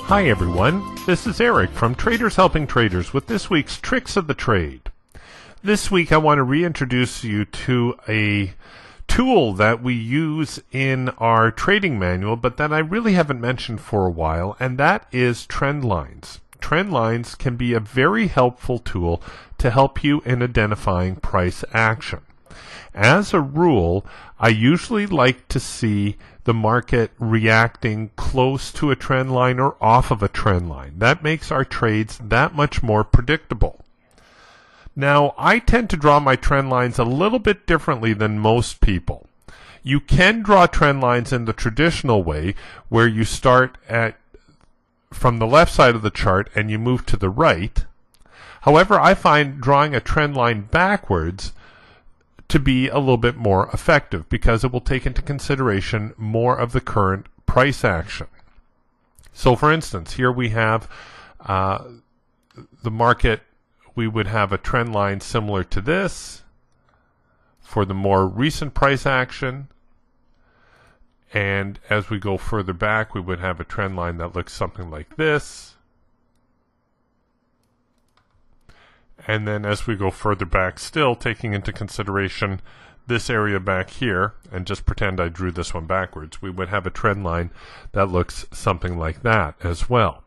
Hi everyone, this is Eric from Traders Helping Traders with this week's Tricks of the Trade. This week I want to reintroduce you to a tool that we use in our trading manual, but that I really haven't mentioned for a while, and that is trend lines. Trend lines can be a very helpful tool to help you in identifying price action. As a rule, I usually like to see the market reacting close to a trend line or off of a trend line. That makes our trades that much more predictable. Now, I tend to draw my trend lines a little bit differently than most people. You can draw trend lines in the traditional way, where you start from the left side of the chart and you move to the right. However, I find drawing a trend line backwards to be a little bit more effective because it will take into consideration more of the current price action. So for instance, here we have the market. We would have a trend line similar to this for the more recent price action, and as we go further back we would have a trend line that looks something like this. And then as we go further back, still taking into consideration this area back here, and just pretend I drew this one backwards, we would have a trend line that looks something like that as well.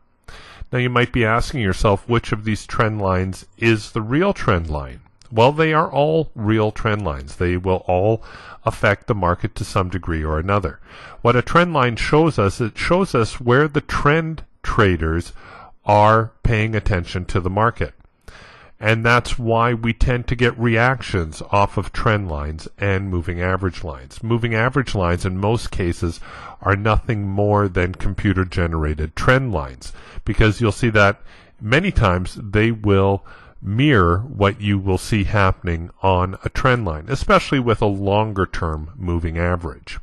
Now you might be asking yourself, which of these trend lines is the real trend line? Well, they are all real trend lines. They will all affect the market to some degree or another. What a trend line shows us, it shows us where the trend traders are paying attention to the market. And that's why we tend to get reactions off of trend lines and moving average lines. Moving average lines in most cases are nothing more than computer generated trend lines, because you'll see that many times they will mirror what you will see happening on a trend line, especially with a longer term moving average.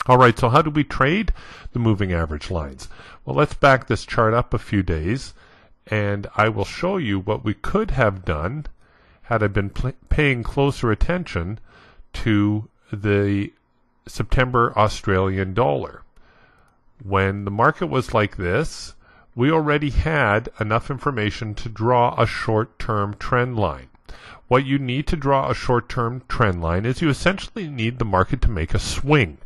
Alright, so how do we trade the moving average lines? Well, let's back this chart up a few days, and I will show you what we could have done had I been paying closer attention to the September Australian dollar. When the market was like this, we already had enough information to draw a short-term trend line. What you need to draw a short-term trend line is you essentially need the market to make a swing.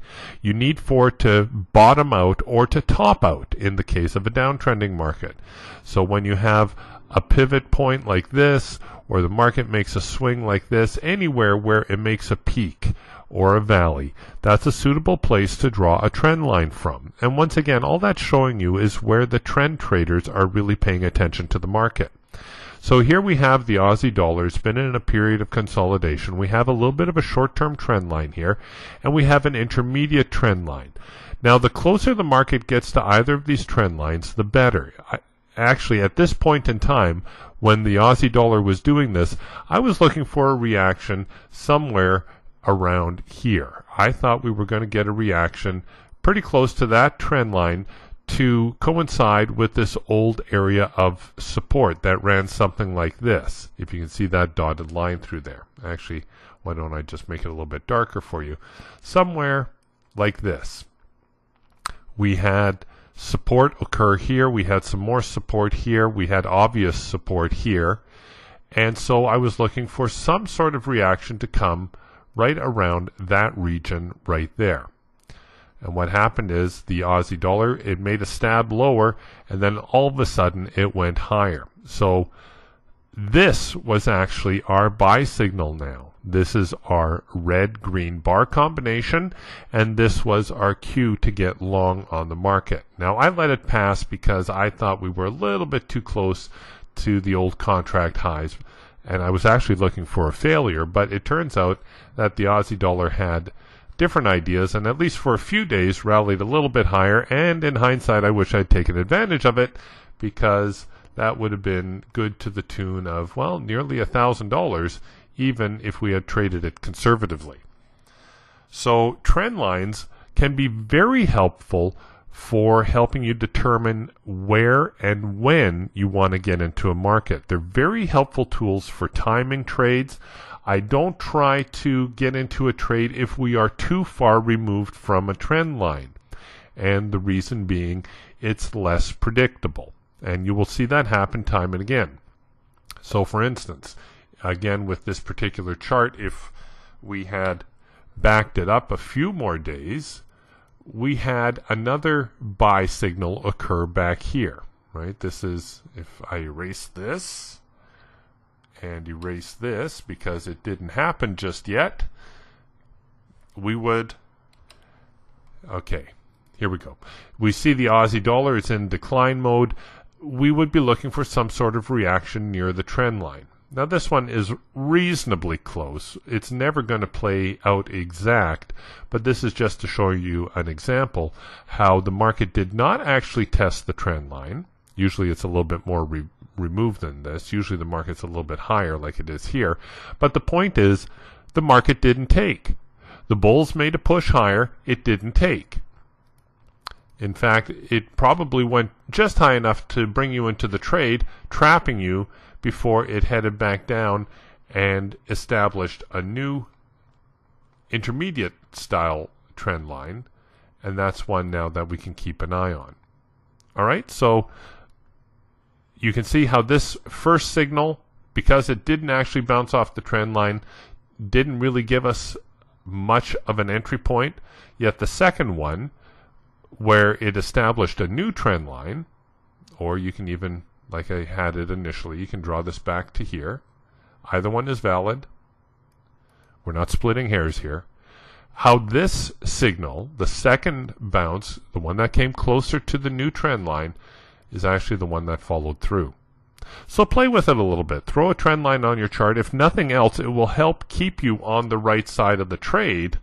You need for it to bottom out or to top out in the case of a downtrending market. So when you have a pivot point like this, or the market makes a swing like this, anywhere where it makes a peak or a valley, that's a suitable place to draw a trend line from. And once again, all that's showing you is where the trend traders are really paying attention to the market. So here we have the Aussie dollar. It's been in a period of consolidation. We have a little bit of a short-term trend line here, and we have an intermediate trend line. Now, the closer the market gets to either of these trend lines, the better. Actually, at this point in time, when the Aussie dollar was doing this, I was looking for a reaction somewhere around here. I thought we were going to get a reaction pretty close to that trend line to coincide with this old area of support that ran something like this. If you can see that dotted line through there. Actually, why don't I just make it a little bit darker for you? Somewhere like this. We had support occur here. We had some more support here. We had obvious support here. And so I was looking for some sort of reaction to come right around that region right there. And what happened is the Aussie dollar, it made a stab lower, and then all of a sudden it went higher. So this was actually our buy signal now. This is our red-green bar combination, and this was our cue to get long on the market. Now I let it pass because I thought we were a little bit too close to the old contract highs, and I was actually looking for a failure, but it turns out that the Aussie dollar had different ideas, and at least for a few days rallied a little bit higher, and in hindsight I wish I'd taken advantage of it, because that would have been good to the tune of, well, nearly $1,000, even if we had traded it conservatively. So trend lines can be very helpful for helping you determine where and when you want to get into a market. They're very helpful tools for timing trades. I don't try to get into a trade if we are too far removed from a trend line. And the reason being it's less predictable. And you will see that happen time and again. So for instance, again with this particular chart, if we had backed it up a few more days, we had another buy signal occur back here, right? This is, if I erase this and erase this because it didn't happen just yet, we would, okay, here we go. We see the Aussie dollar is in decline mode. We would be looking for some sort of reaction near the trend line. Now this one is reasonably close. It's never going to play out exact, but this is just to show you an example how the market did not actually test the trend line. Usually it's a little bit more removed than this. Usually the market's a little bit higher like it is here. But the point is, the market didn't take. The bulls made a push higher. It didn't take. In fact, it probably went just high enough to bring you into the trade, trapping you before it headed back down and established a new intermediate style trend line, and that's one now that we can keep an eye on. Alright, so you can see how this first signal, because it didn't actually bounce off the trend line, didn't really give us much of an entry point, yet the second one, where it established a new trend line, or you can even, like I had it initially, you can draw this back to here. Either one is valid. We're not splitting hairs here. How this signal, the second bounce, the one that came closer to the new trend line, is actually the one that followed through. So play with it a little bit. Throw a trend line on your chart. If nothing else, it will help keep you on the right side of the trade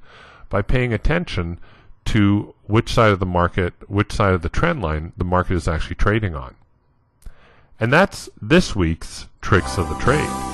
by paying attention to which side of the market, which side of the trend line the market is actually trading on. And that's this week's Tricks of the Trade.